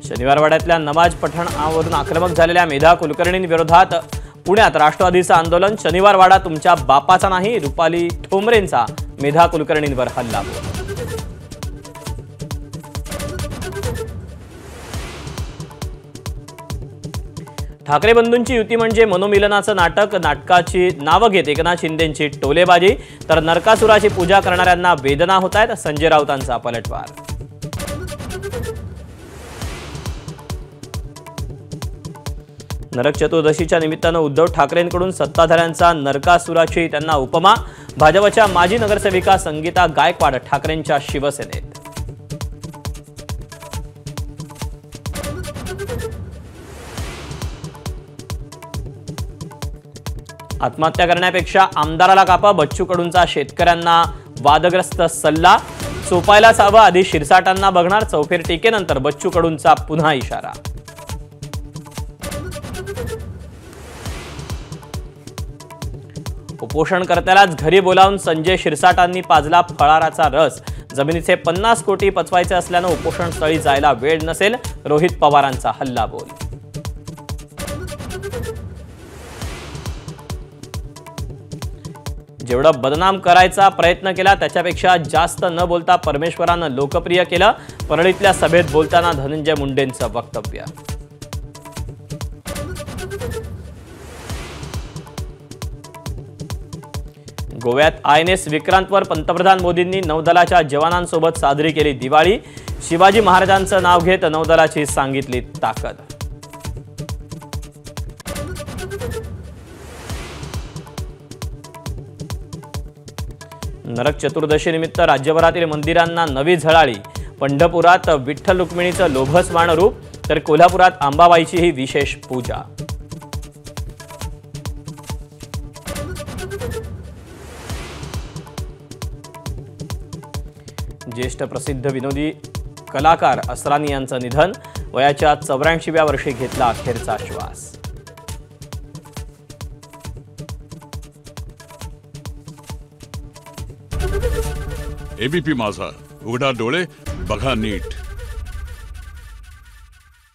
शनिवारवाड्यातल्या नमाज पठणावरून आक्रमक झालेल्या मेधा कुलकर्णींविरोधात पुण्यात राष्ट्रवादीचं आंदोलन। शनिवारवाडा तुमच्या बापाचा नाही, रुपाली ठोंबरेंचा मेधा कुलकर्णींवर हल्ला। ठाकरे बंधूंची युती म्हणजे मनोमिलनाचं नाटक, नाटकाची नावं घेत एकनाथ शिंदेंची टोलेबाजी, तर नरकासुराची पूजा करणाऱ्यांना वेदना होत आहेत, संजय राऊतांचा पलटवार। नरक चतुर्दशीच्या निमित्तानं उद्धव ठाकरेंकडून सत्ताधाऱ्यांचा नरकासुराची त्यांना उपमा। भाजपच्या माजी नगरसेविका संगीता गायकवाड ठाकरेंच्या शिवसेनेत। आत्महत्या करण्यापेक्षा आमदाराला कापा, बच्चू कडूंचा शेतकऱ्यांना वादग्रस्त सल्ला। चोपायलाच हवं, आधी शिरसाटांना बघणार, चौफेर टीकेनंतर बच्चू कडूंचा पुन्हा इशारा। उपोषणकर्त्यालाच घरी बोलावून संजय शिरसाटांनी पाजला फळाराचा रस। जमिनीचे 50 कोटी पचवायचे असल्यानं उपोषणस्थळी जायला वेळ नसेल, रोहित पवारांचा हल्लाबोल। जेवढं बदनाम करायचा प्रयत्न केला त्याच्यापेक्षा जास्त न बोलता परमेश्वरानं लोकप्रिय केलं। परळीतल्या सभेत बोलताना धनंजय मुंडेंचं वक्तव्य। गोव्यात INS विक्रांतवर पंतप्रधान मोदींनी नौदलाच्या जवानांसोबत साजरी केली दिवाळी। शिवाजी महाराजांचं नाव घेत नौदलाची सांगितली ताकद। नरक चतुर्दशीनिमित्त राज्यभरातील मंदिरांना नवी झळाळी। पंढरपुरात विठ्ठल रुक्मिणीचं लोभसमान रूप, तर कोल्हापुरात अंबाबाईचीही विशेष पूजा। ज्येष्ठ प्रसिद्ध विनोदी कलाकार असरानी यांचं निधन। वयाच्या 84व्या वर्षी घेतला अखेरचा श्वास। ABP माझा, उघडा डोळे बघा नीट।